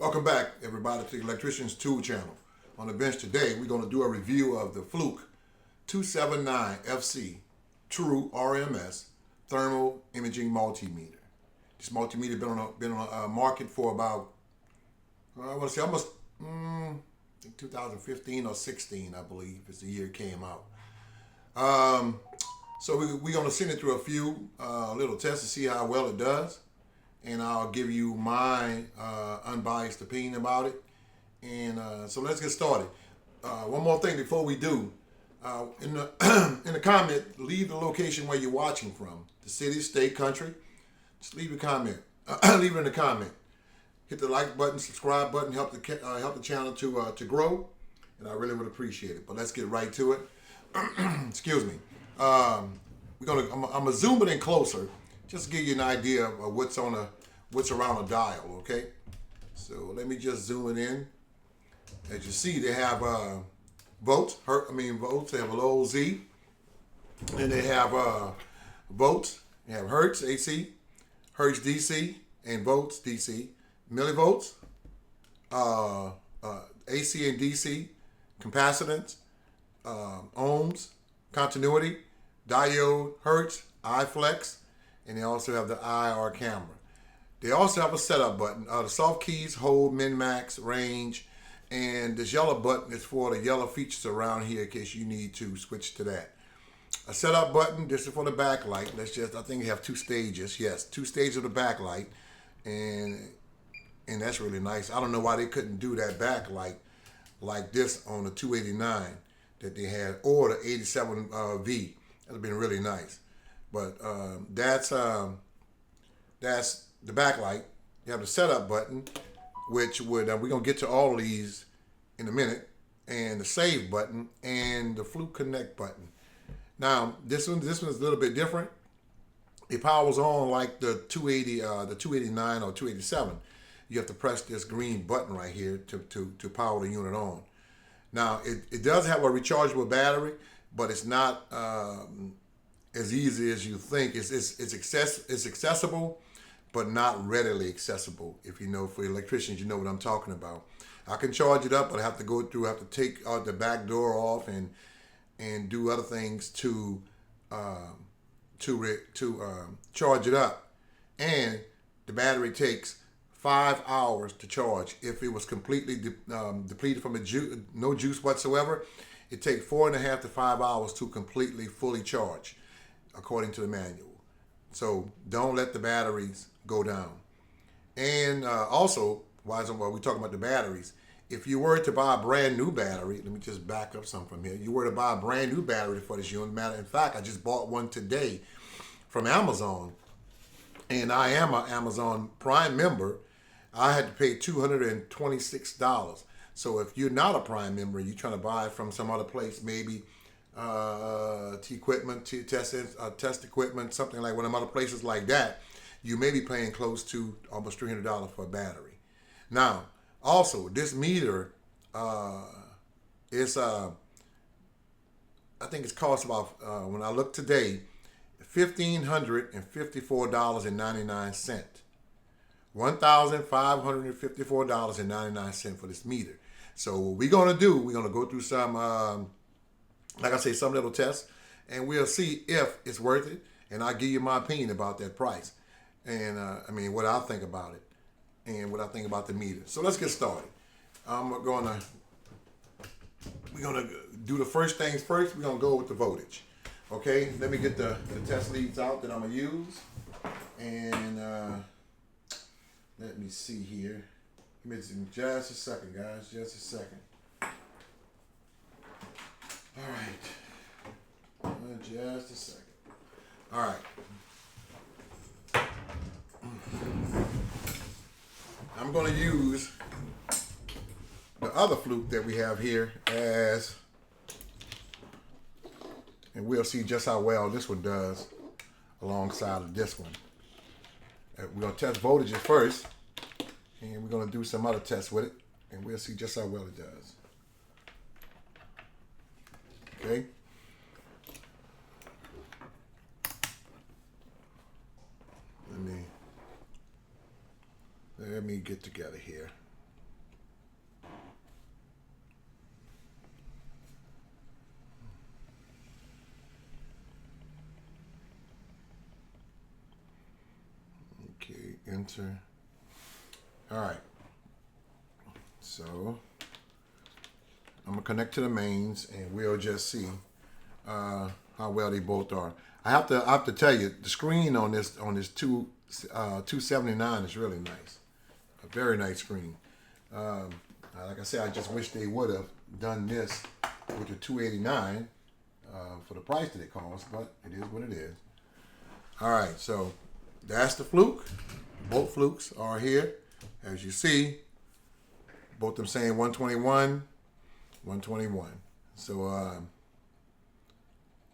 Welcome back, everybody, to the Electrician's Tool Channel. On the bench today, we're going to do a review of the Fluke 279 FC True RMS Thermal Imaging Multimeter. This multimeter been on a market for about, I want to say almost 2015 or 16, I believe, is the year it came out. So we're going to send it through a few little tests to see how well it does. And I'll give you my unbiased opinion about it. And so let's get started. One more thing before we do. In the comment, leave the location where you're watching from. The city, state, country. Just leave a comment. Leave it in the comment. Hit the like button, subscribe button, help the channel to grow. And I really would appreciate it. But let's get right to it. Excuse me. I'm gonna zoom it in closer. Just to give you an idea of what's around a dial, okay? So let me just zoom it in. As you see, they have volts. Volts. They have a low Z, and they have volts. They have hertz AC, hertz DC, and volts DC, millivolts, AC and DC, capacitance, ohms, continuity, diode, hertz, iFlex. And they also have the IR camera. They also have a setup button. The soft keys hold min, max, range, and this yellow button is for the yellow features around here in case you need to switch to that. A setup button, this is for the backlight. I think they have two stages. Yes, two stages of the backlight, and that's really nice. I don't know why they couldn't do that backlight like this on the 289 that they had, or the 87V. That would have been really nice. But that's the backlight. You have the setup button, which would we're gonna get to all of these in a minute, and the save button and the Fluke Connect button. Now this one is a little bit different. It powers on like the 289 or 287. You have to press this green button right here to power the unit on. Now it does have a rechargeable battery, but it's not as easy as you think. It's accessible, but not readily accessible. If you know, for electricians, you know what I'm talking about. I can charge it up, but I have to take the back door off and do other things to charge it up. And the battery takes 5 hours to charge. If it was completely depleted from no juice whatsoever, it takes 4.5 to 5 hours to completely fully charge, according to the manual. So don't let the batteries go down. And also, while we're talking about the batteries, if you were to buy a brand new battery, let me just back up some from here. You were to buy a brand new battery for this unit. Matter in fact, I just bought one today from Amazon, and I am an Amazon Prime member. I had to pay $226. So if you're not a Prime member, you're trying to buy it from some other place, maybe test equipment, something like one of them other places like that, you may be paying close to almost $300 for a battery. Now, also, this meter is I think it's cost about when I look today, $1,554.99. $1,554.99 for this meter. So what we're gonna do, we're gonna go through some like I say, some little tests, and we'll see if it's worth it, and I'll give you my opinion about that price, and what I think about it, and what I think about the meter. So let's get started. We're gonna do the first things first. We're gonna go with the voltage. Okay, let me get the test leads out that I'm gonna use, and let me see here. Give me just a second, guys, just a second. All right, just a second. All right. I'm going to use the other Fluke that we have here and we'll see just how well this one does alongside of this one. We're going to test voltages first, and we're going to do some other tests with it, and we'll see just how well it does. Okay. Let me get together here. enter. All right. So I'm gonna connect to the mains, and we'll just see how well they both are. I have to tell you, the screen on this 279 is really nice. A very nice screen. Like I said, I just wish they would have done this with the 289 for the price that it costs, but it is what it is. All right, so that's the Fluke. Both Flukes are here, as you see. Both them saying 121, 121. So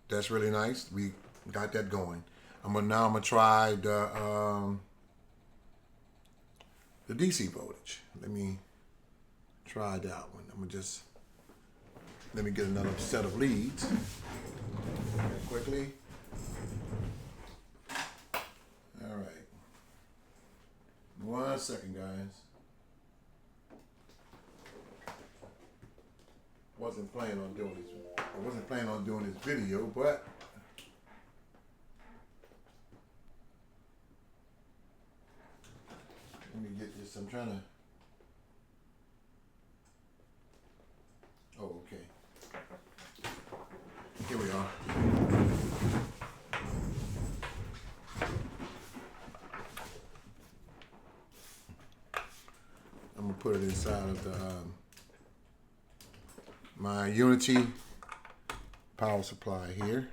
that's really nice. We got that going. I'm gonna try the DC voltage. Let me try that one. Let me get another set of leads quickly. All right. 1 second, guys. I wasn't planning on doing this video, but let me get this. I'm trying to. Oh, okay. Here we are. I'm gonna put it inside of the my Unity power supply here.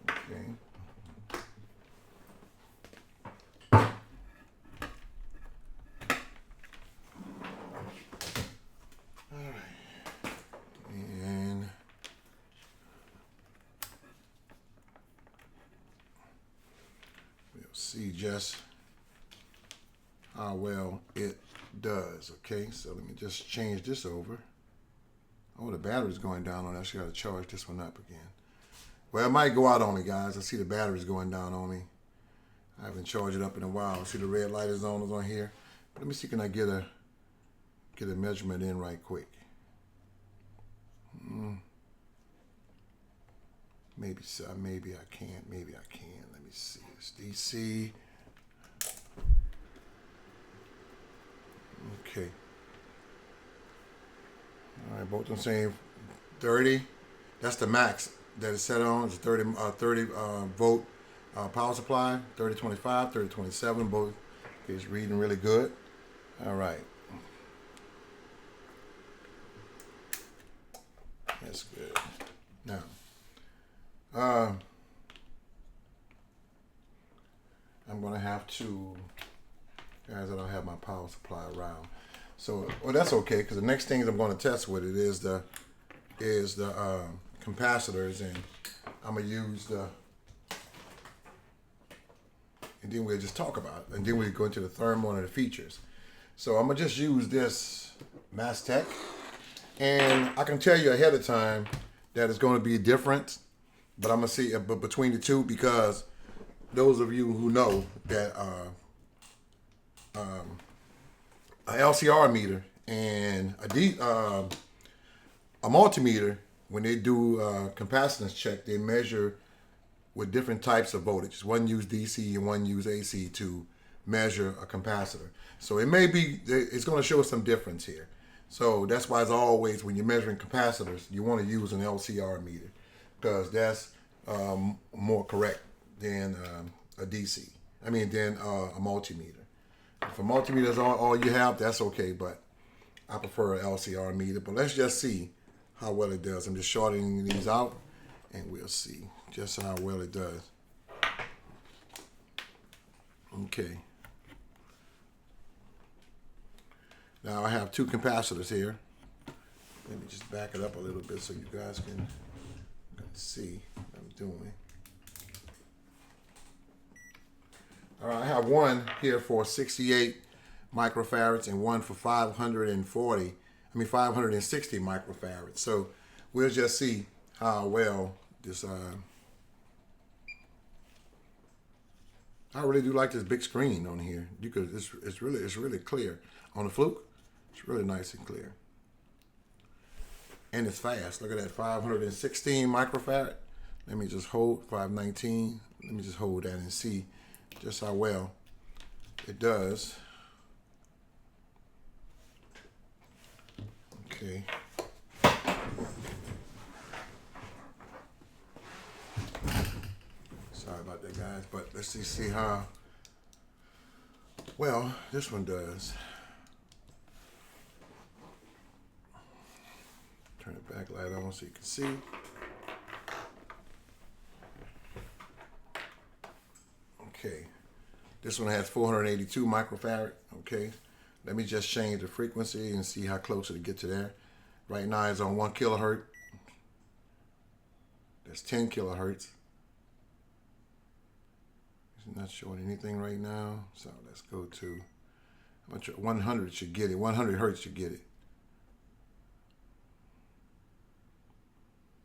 Okay. See just how well it does. Okay, so let me just change this over. Oh, the battery's going down on it. I actually got to charge this one up again. Well, it might go out on me, guys. I see the battery's going down on me. I haven't charged it up in a while. See the red light is on here. But let me see, can I get a measurement in right quick? Maybe so. Maybe I can't. Maybe I can. Let me see. It's DC. Okay. All right. Both of them saying 30. That's the max that it's set on. It's a 30 volt power supply. 3025, 3027. Both is reading really good. All right. That's good. Now. I'm going to have to, guys, I don't have my power supply around. So, well, that's okay, because the next things I'm going to test with it is the capacitors, and I'm going to use and then we'll just talk about it, and then we'll go into the thermal and the features. So I'm going to just use this Mass Tech, and I can tell you ahead of time that it's going to be different. But I'm going to see between the two, because those of you who know that a LCR meter and a multimeter, when they do capacitance check, they measure with different types of voltage. One use DC and one use AC to measure a capacitor. So it may be, it's going to show some difference here. So that's why, as always, when you're measuring capacitors, you want to use an LCR meter, because that's more correct than a DC. Than a multimeter. If a multimeter is all you have, that's okay, but I prefer an LCR meter. But let's just see how well it does. I'm just shorting these out, and we'll see just how well it does. Okay. Now I have two capacitors here. Let me just back it up a little bit so you guys can see what I'm doing. All right, I have one here for 68 microfarads and one for 560 microfarads. So we'll just see how well this. I really do like this big screen on here. It's really clear on the Fluke. It's really nice and clear. And it's fast. Look at that, 516 microfarad. Let me just hold 519. Let me just hold that and see just how well it does. Okay. Sorry about that, guys, but let's see how well this one does. Turn the backlight on so you can see. Okay, this one has 482 microfarad. Okay, let me just change the frequency and see how close it'll get to there. Right now it's on 1 kilohertz. That's 10 kilohertz. It's not showing anything right now, so let's go to 100 should get it. 100 hertz should get it.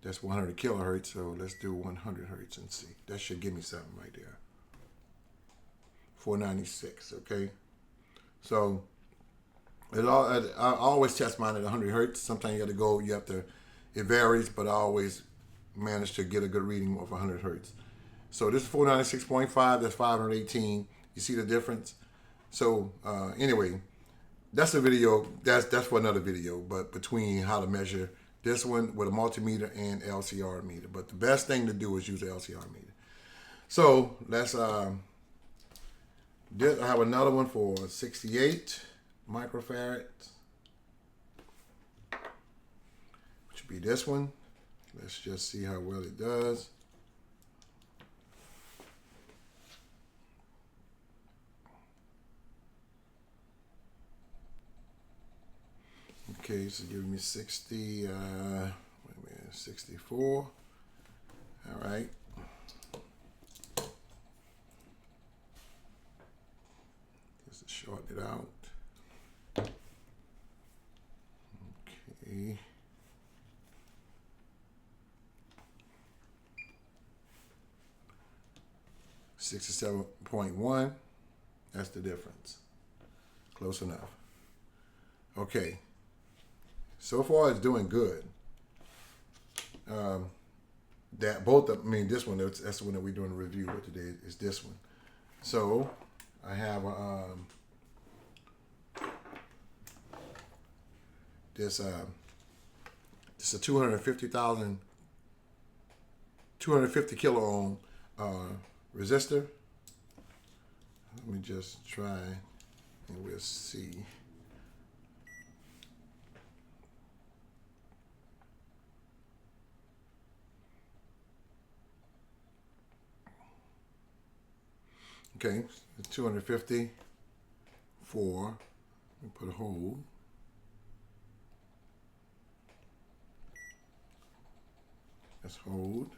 That's 100 kilohertz, so let's do 100 hertz and see. That should give me something right there. 496, okay? So I always test mine at 100 hertz. Sometimes it varies, but I always manage to get a good reading of 100 hertz. So this is 496.5, that's 518. You see the difference? So anyway, that's a video, that's for another video, but between how to measure this one with a multimeter and LCR meter. But the best thing to do is use the LCR meter. So let's, I have another one for 68 microfarads, which would be this one. Let's just see how well it does. Okay, so giving me 60, wait a minute, 64. All right. Just to shorten it out. Okay. $67.1. That's the difference. Close enough. Okay. So far, it's doing good. This one, that's the one that we're doing a review with today, is this one. So, I have this is a 250 kilo ohm resistor. Let me just try and we'll see. Okay, 250 for, let me put a hold. Let's hold.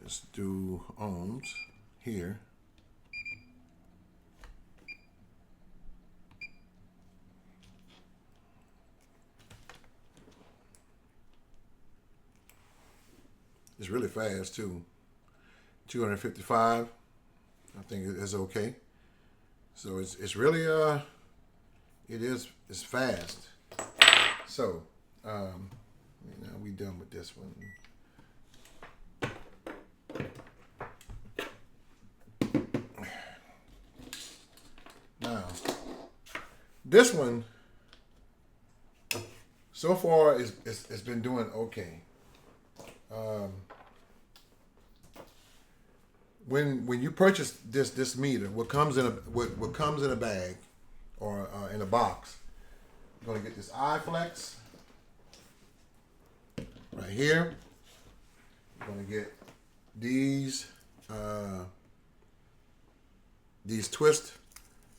Let's do ohms here. It's really fast too. 255, I think it's okay. So it's really it's fast. So now we done with this one. Now this one so far it's been doing okay. When you purchase this meter, what comes in a bag or in a box, you're gonna get this iFlex right here. You're gonna get these twist.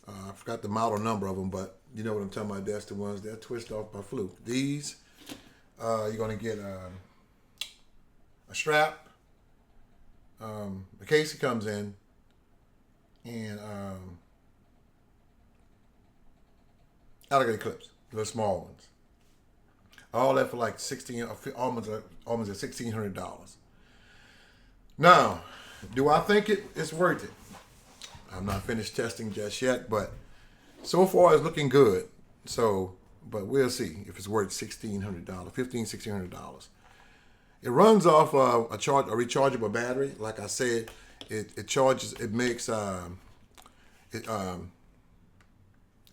I forgot the model number of them, but you know what I'm talking about. That's the ones that twist off by Fluke. These you're gonna get a strap. The case it comes in, and alligator clips, the small ones. All that for like almost at $1,600. Now, do I think it's worth it? I'm not finished testing just yet, but so far it's looking good. So, but we'll see if it's worth $1,600, $1,500, $1,600. It runs off a rechargeable battery. Like I said, it charges. It makes it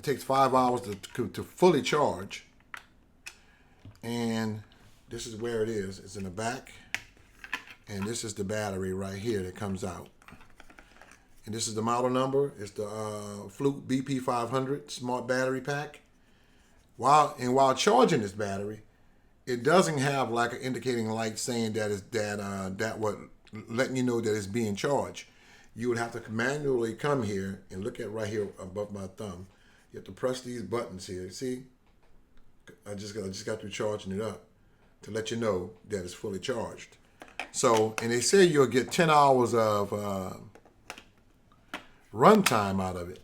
takes 5 hours to fully charge. And this is where it is. It's in the back, and this is the battery right here that comes out. And this is the model number. It's the Fluke BP500 Smart Battery Pack. While charging this battery, it doesn't have like an indicating light saying that what letting you know that it's being charged. You would have to manually come here and look at right here above my thumb. You have to press these buttons here. See, I just got through charging it up to let you know that it's fully charged. So, and they say you'll get 10 hours of run time out of it.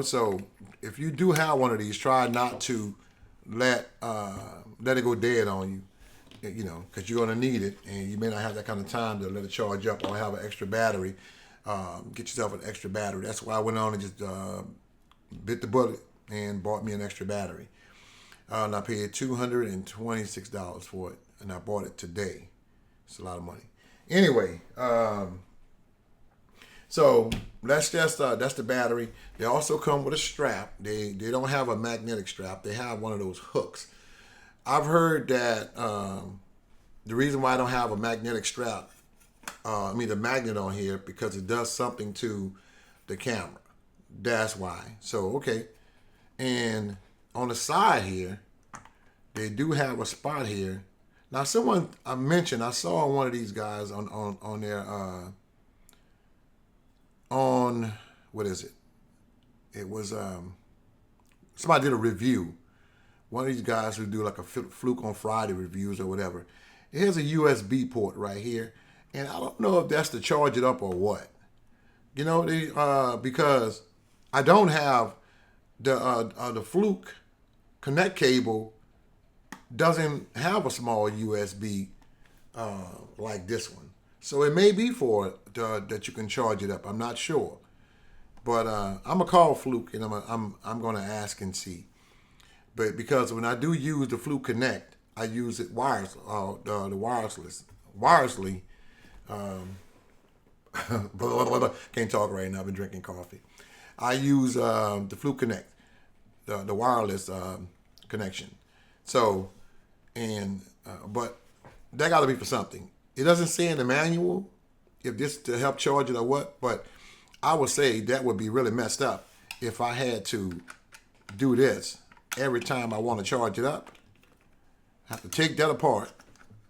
So if you do have one of these, try not to let it go dead on you. Because you're going to need it, and you may not have that kind of time to let it charge up or have an extra battery. Get yourself an extra battery. That's why I went on and just bit the bullet and bought me an extra battery. And I paid $226 for it, and I bought it today. It's a lot of money. Anyway, so that's the battery. They also come with a strap. They don't have a magnetic strap. They have one of those hooks. I've heard that the reason why I don't have a magnetic strap, the magnet on here, because it does something to the camera. That's why. So, okay. And on the side here, they do have a spot here. Now, someone I mentioned, I saw one of these guys on their, what is it? It was, somebody did a review. One of these guys who do like a Fluke on Friday reviews or whatever. It has a USB port right here. And I don't know if that's to charge it up or what. Because I don't have the Fluke Connect cable doesn't have a small USB like this one. So it may be for that you can charge it up. I'm not sure. But I'm going to call Fluke and I'm going to ask and see. But because when I do use the Fluke Connect, I use it wirelessly. Can't talk right now. I've been drinking coffee. I use the Fluke Connect, the wireless connection. So, but that got to be for something. It doesn't say in the manual if this to help charge it or what. But I would say that would be really messed up if I had to do this every time I want to charge it up. I have to take that apart,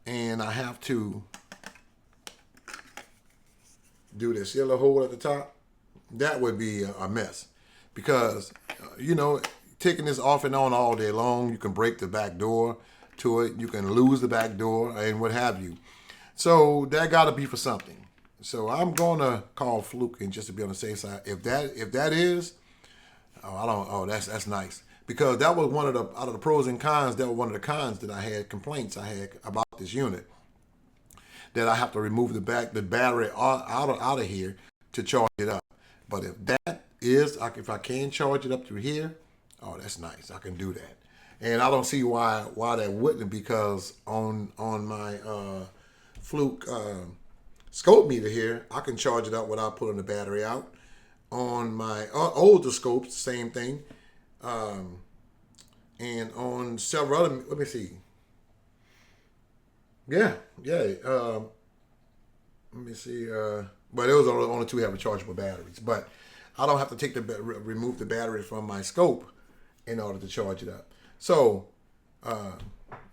and I have to do this. See a little hole at the top? That would be a mess. Because, taking this off and on all day long, you can break the back door to it. You can lose the back door and what have you. So that got to be for something. So I'm going to call Fluke and just to be on the safe side. If that is, that's nice. Because that was out of the pros and cons, that was one of the cons that I had, complaints I had about this unit. That I have to remove the battery out of here to charge it up. But if that is, if I can charge it up through here, that's nice. I can do that. And I don't see why that wouldn't, because on my Fluke scope meter here, I can charge it up without pulling the battery out. On my older scopes, same thing. And on several other, let me see. Yeah. Let me see. But those are the only two have rechargeable batteries. But I don't have to remove the battery from my scope in order to charge it up. So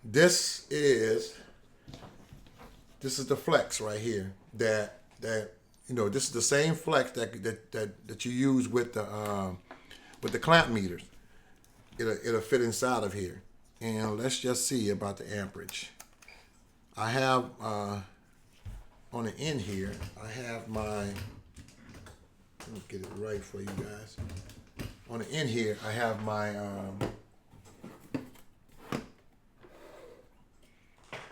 this is the flex right here. That this is the same flex that you use with the clamp meters. It'll fit inside of here. And let's just see about the amperage. I have on the end here, I have my, let me get it right for you guys. On the end here, I have my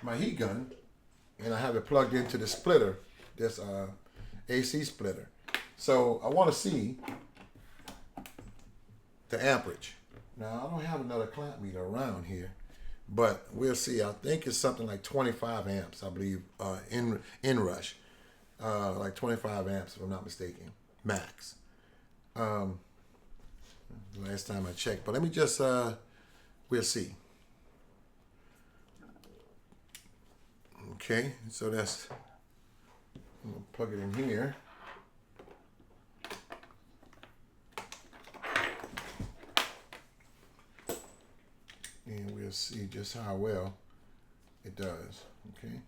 my heat gun, and I have it plugged into the splitter, this AC splitter. So I want to see the amperage. Now, I don't have another clamp meter around here, but we'll see. I think it's something like 25 amps, I believe, in rush. like 25 amps if I'm not mistaken, max. Last time I checked, but let me just we'll see. Okay, so that's, I'm gonna plug it in here. And we'll see just how well it does. Okay.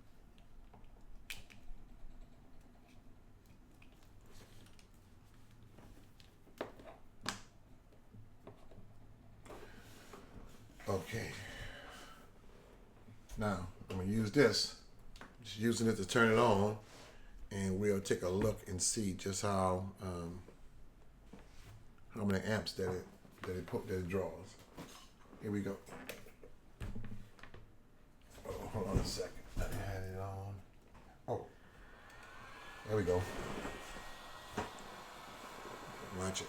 Okay. Now I'm gonna use this. Just using it to turn it on, and we'll take a look and see just how many amps that it draws. Here we go. Oh, hold on a second. I had it on. Oh, there we go. Watch it.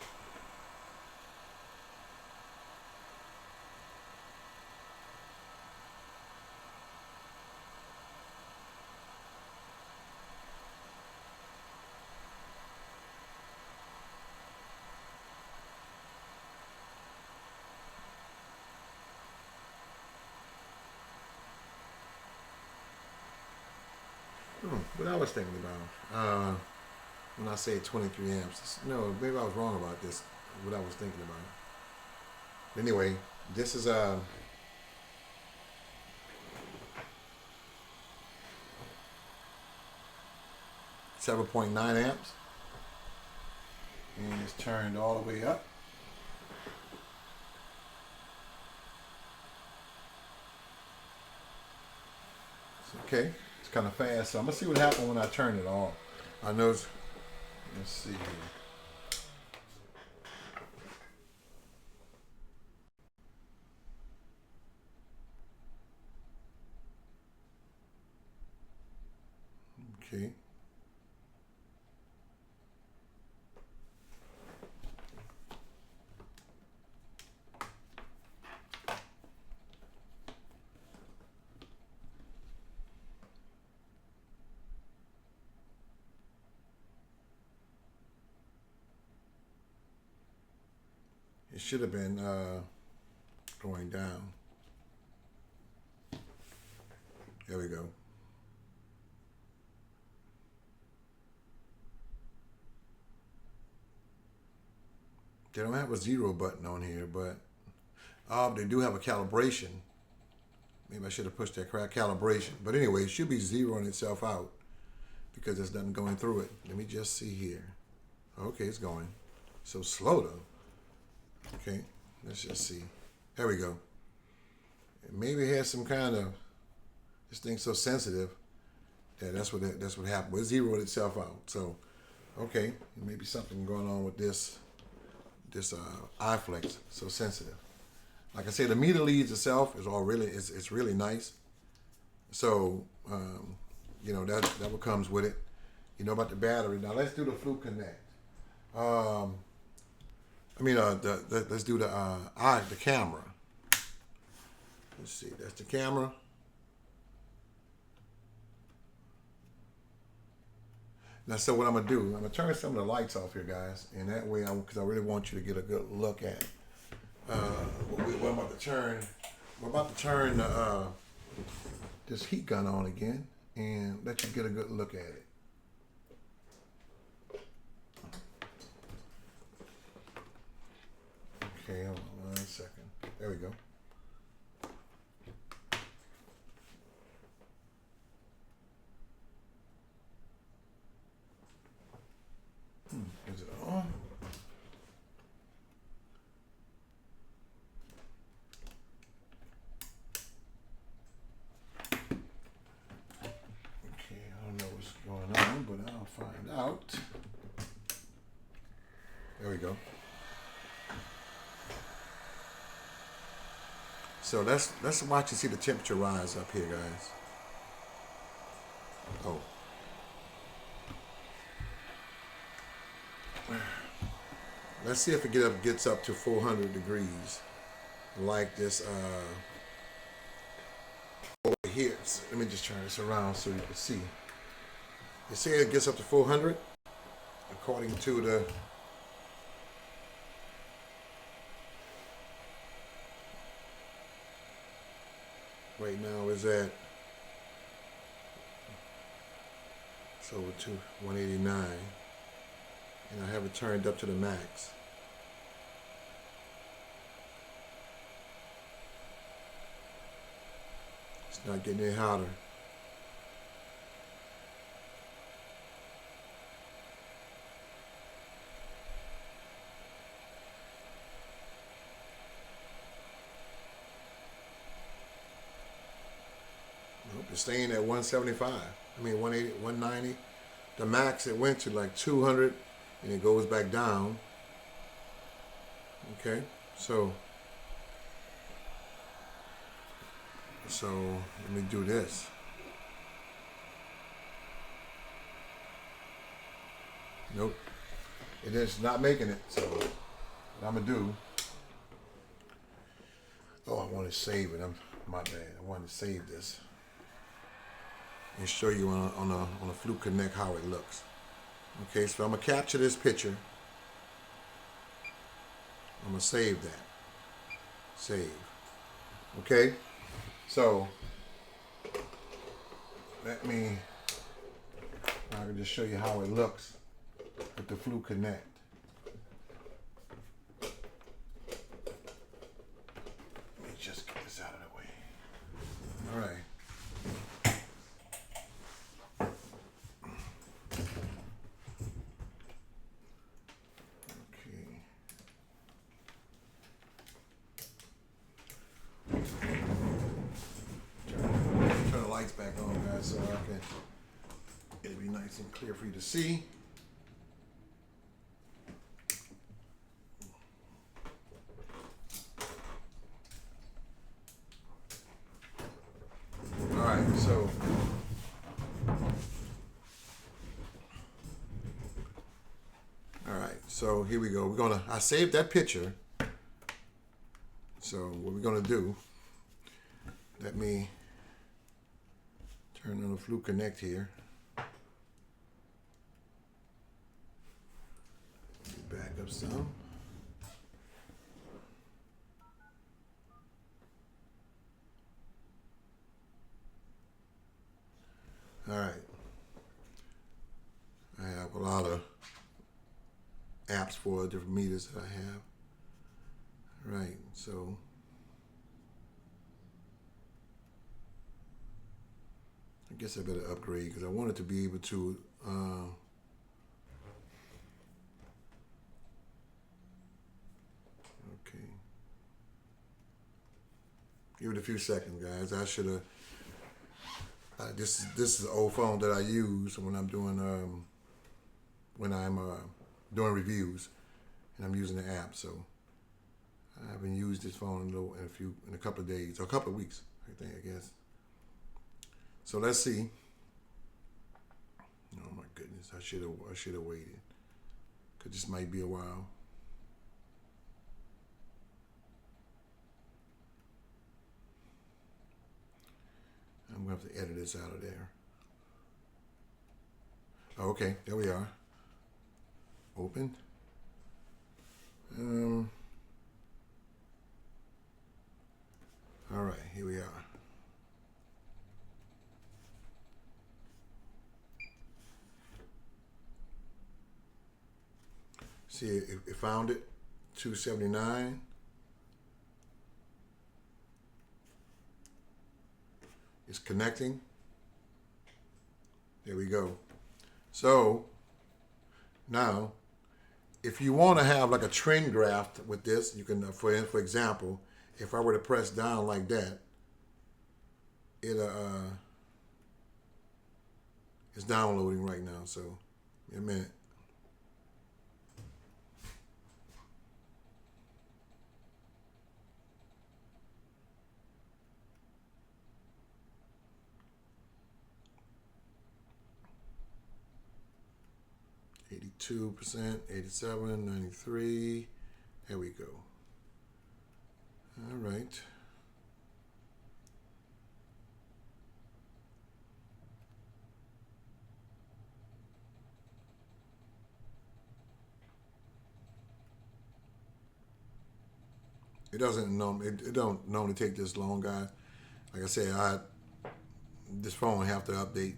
What I was thinking about when I say 23 amps. No, maybe I was wrong about this. What I was thinking about. Anyway, this is 7.9 amps, and it's turned all the way up. Okay, it's kind of fast, so I'm gonna see what happens when I turn it off. I know. Let's see here. Okay. It should have been going down. There we go. They don't have a 0 button on here, but they do have a calibration. Maybe I should have pushed that calibration. But anyway, it should be zeroing itself out because there's nothing going through it. Let me just see here. Okay, it's going. So slow though. Okay, let's just see. There we go. Maybe it has some kind of, this thing's so sensitive that that's what happened. It zeroed itself out. So, okay, maybe something going on with this iFlex, so sensitive. Like I said, the meter leads itself is all really, it's really nice. So, you know, that what comes with it. You know about the battery. Now let's do the Fluke Connect. Let's do the camera. Let's see, that's the camera. Now, so what I'm gonna do, I'm gonna turn some of the lights off here, guys, and that way, because I really want you to get a good look at what I'm about to turn. We're about to turn this heat gun on again and let you get a good look at it. Okay, hold on 1 second. There we go. Is it on? Okay, I don't know what's going on, but I'll find out. There we go. So let's watch and see the temperature rise up here, guys. Oh. Let's see if it gets up to 400 degrees, like this over here. So let me just turn this around so you can see. They say it gets up to 400 according to the right now is at it's over to 189, and I have it turned up to the max. It's not getting any hotter. Nope, it's staying at 175. I mean 180, 190. The max it went to like 200, and it goes back down. Okay, so let me do this. Nope, it is not making it. So what I'm gonna do? Oh, I want to save it. My bad. I wanted to save this and show you on a Fluke Connect how it looks. Okay, so I'm gonna capture this picture. I'm gonna save that. Save. Okay, so I can just show you how it looks with the Fluke Connect. Let me just get this out of the way. All right. Turn the lights back on, guys, so it'll be nice and clear for you to see. So here we go. I saved that picture. So what we're gonna do, let me turn on the Fluke Connect here. Back up some. All right. I have a lot of apps for different meters that I have. Right, so I guess I better upgrade because I wanted to be able to okay. Give it a few seconds, guys. I should have this is an old phone that I use when I'm doing doing reviews, and I'm using the app. So I haven't used this phone in a couple of days or a couple of weeks, I guess. So let's see. Oh my goodness, I should have waited, cause this might be a while. I'm gonna have to edit this out of there. Oh, okay, there we are. Open. All right, here we are. See, it found it, 279. It's connecting. There we go. So now, if you want to have like a trend graph with this, you can, for example, if I were to press down like that, it's downloading right now. So, in a minute. %, 87, 93. There we go. All right. It it don't normally take this long, guys. Like I said, this phone have to update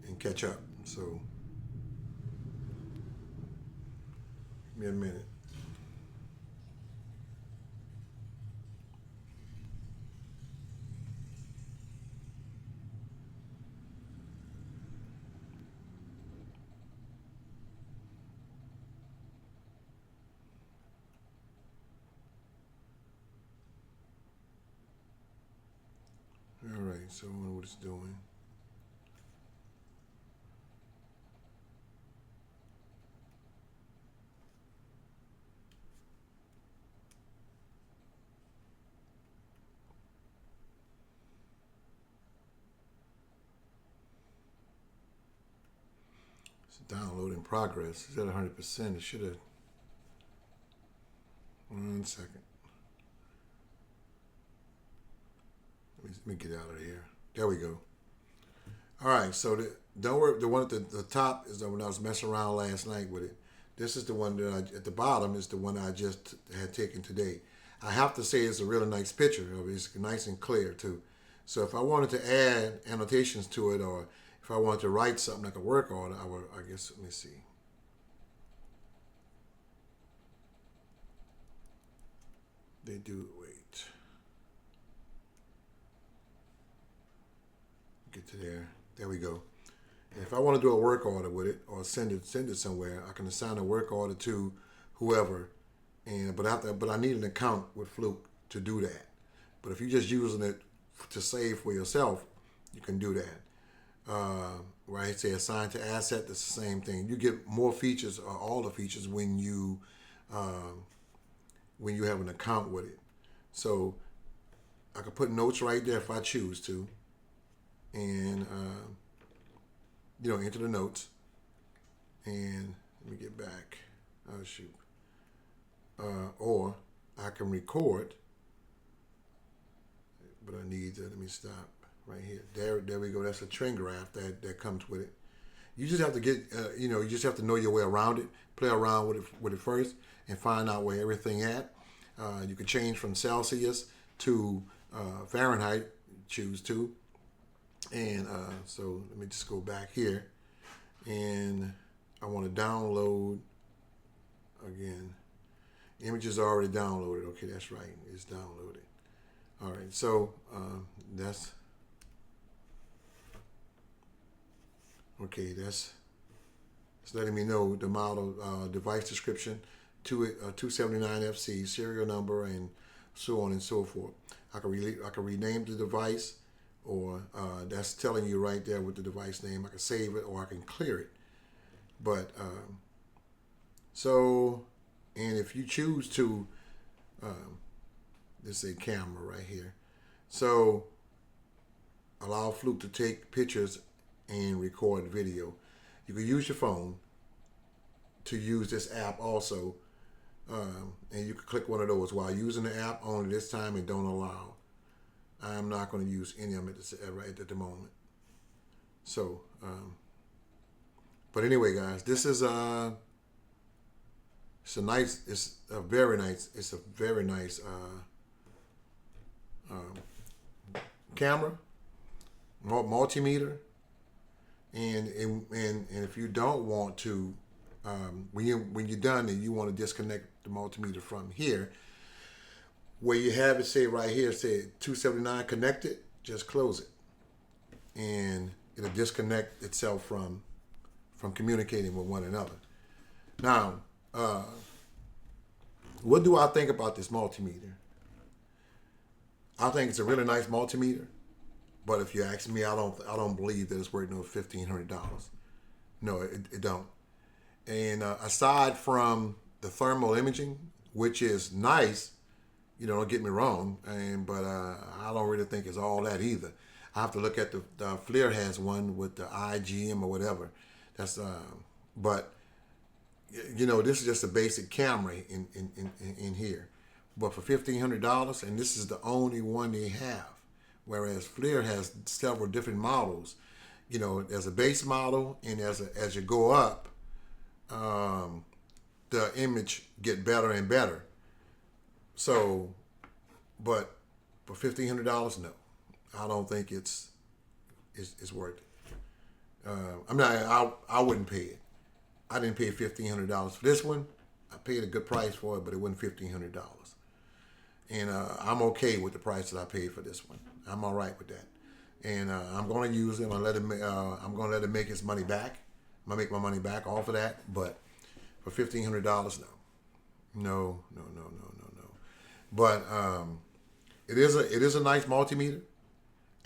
and catch up. So give me a minute. All right, so I wonder what it's doing. It's download in progress. It's at 100%. It should have. 1 second. Let me get out of here. There we go. All right, so don't worry. The one at the top is the one I was messing around last night with it. This is the one that at the bottom is the one I just had taken today. I have to say it's a really nice picture of it. It's nice and clear too. So if I wanted to add annotations to it, or if I wanted to write something like a work order, I guess, let me see. They do, wait. Get to there. There we go. And if I want to do a work order with it or send it somewhere, I can assign a work order to whoever. But I need an account with Fluke to do that. But if you're just using it to save for yourself, you can do that. Right? Say assign to asset. That's the same thing. You get more features or all the features when you have an account with it. So I can put notes right there if I choose to, and enter the notes. And let me get back. Oh shoot. Or I can record, but I need to, let me stop right here. There we go. That's a trend graph that comes with it. You just have to get, you just have to know your way around it, play around with it first, and find out where everything at. You can change from Celsius to Fahrenheit, choose to. And so let me just go back here, and I want to download again. Images are already downloaded. Okay, that's right. It's downloaded. All right, so that's okay. That's it's letting me know the model, device description, 279FC, serial number, and so on and so forth. I can rename the device, or that's telling you right there with the device name. I can save it, or I can clear it. But and if you choose to, this is a camera right here. So allow Fluke to take pictures and record video. You can use your phone to use this app also, and you can click one of those while using the app. Only this time it don't allow. I'm not going to use any of it right at the moment. So, but anyway, guys, this is it's a very nice camera, multimeter, and if you don't want to, when you're done and you want to disconnect the multimeter from here, where you have it say right here, say 279 connected, just close it, and it'll disconnect itself from communicating with one another. Now, what do I think about this multimeter? I think it's a really nice multimeter, but if you ask me, I don't believe that it's worth no $1,500. No, it don't. And aside from the thermal imaging, which is nice, don't get me wrong, but I don't really think it's all that either. I have to look at the FLIR has one with the IGM or whatever. That's but this is just a basic camera in here. But for $1,500, and this is the only one they have, whereas FLIR has several different models. There's a base model, and as you go up, the image get better and better. So But for $1,500, no, I don't think it's worth it. I wouldn't pay it. I didn't pay $1,500 for this one. I paid a good price for it, but it wasn't $1,500. And I'm okay with the price that I paid for this one. I'm all right with that. And I'm going to use it. I'm going to let it make its money back. I'm going to make my money back off of that. But for $1,500, no. No. But it is a nice multimeter.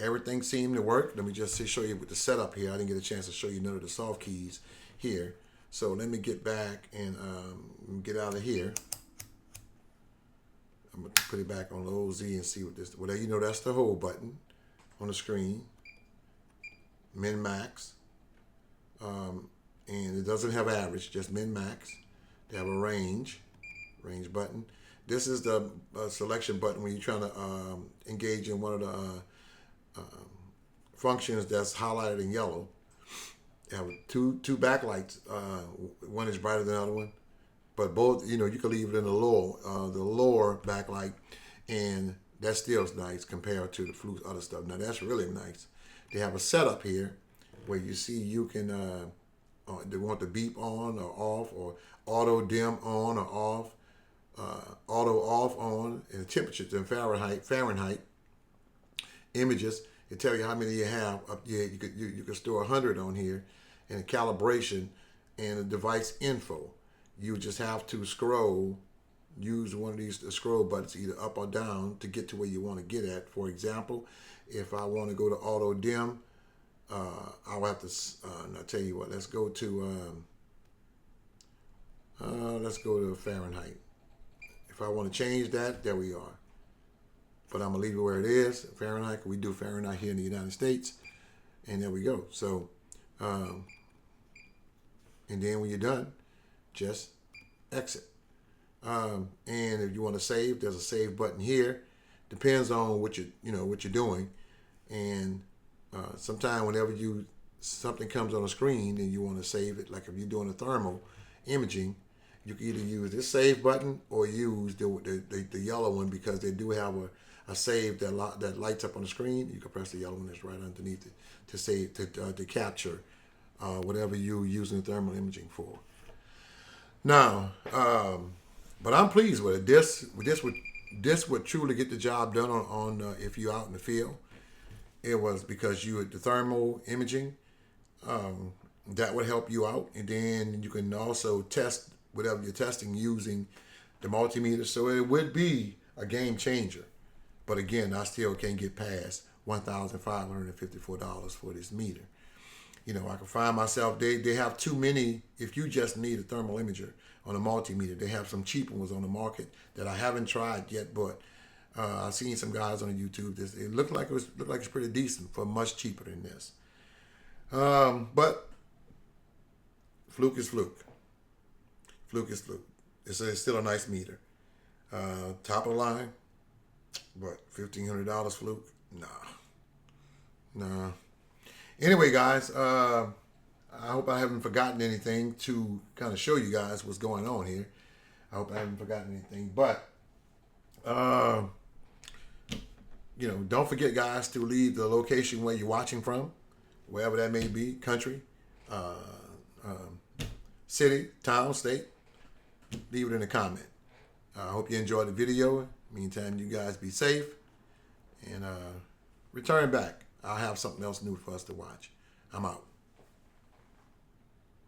Everything seemed to work. Let me just show you with the setup here. I didn't get a chance to show you none of the soft keys here. So let me get back and get out of here. I'm going to put it back on low Z and see what this. Well, you know, that's the hold button on the screen. Min max. And it doesn't have average, just min max. They have a range button. This is the selection button when you're trying to engage in one of the functions that's highlighted in yellow. They have two backlights. One is brighter than the other one, but both, you know, you can leave it in the lower backlight, and that still is nice compared to the Fluke other stuff. Now that's really nice. They have a setup here where you see you can they want the beep on or off, or auto dim on or off, auto off on, and the temperatures in Fahrenheit images. It tell you how many you have up here. You could store 100 on here, and a calibration and a device info. You just have to scroll, use one of these scroll buttons either up or down to get to where you want to get at. For example, if I want to go to auto dim, I'll have to. I'll tell you what. Let's go to Fahrenheit. If I want to change that, there we are. But I'm gonna leave it where it is, Fahrenheit. We do Fahrenheit here in the United States, and there we go. So, and then when you're done, just exit. And if you want to save, there's a save button here. Depends on what you're doing, and sometimes whenever something comes on the screen and you want to save it, like if you're doing a thermal imaging, you can either use this save button or use the yellow one, because they do have a save that lights up on the screen. You can press the yellow one that's right underneath it to save to capture whatever you're using thermal imaging for. Now, but I'm pleased with it. This would truly get the job done on if you're out in the field. It was because the thermal imaging that would help you out, and then you can also test whatever you're testing using the multimeter. So it would be a game changer. But again, I still can't get past $1,554 for this meter. You know, I can find myself, they have too many. If you just need a thermal imager on a multimeter, they have some cheaper ones on the market that I haven't tried yet, but I've seen some guys on YouTube. It looked like it's pretty decent for much cheaper than this. But Fluke is Fluke. Fluke is Fluke. It's still a nice meter. Top of the line, but $1,500 Fluke? Nah. Anyway, guys, I hope I haven't forgotten anything to kind of show you guys what's going on here. I hope I haven't forgotten anything. But, don't forget, guys, to leave the location where you're watching from, wherever that may be, country, city, town, state. Leave it in a comment. I hope you enjoyed the video. Meantime, you guys be safe. And return back. I'll have something else new for us to watch. I'm out.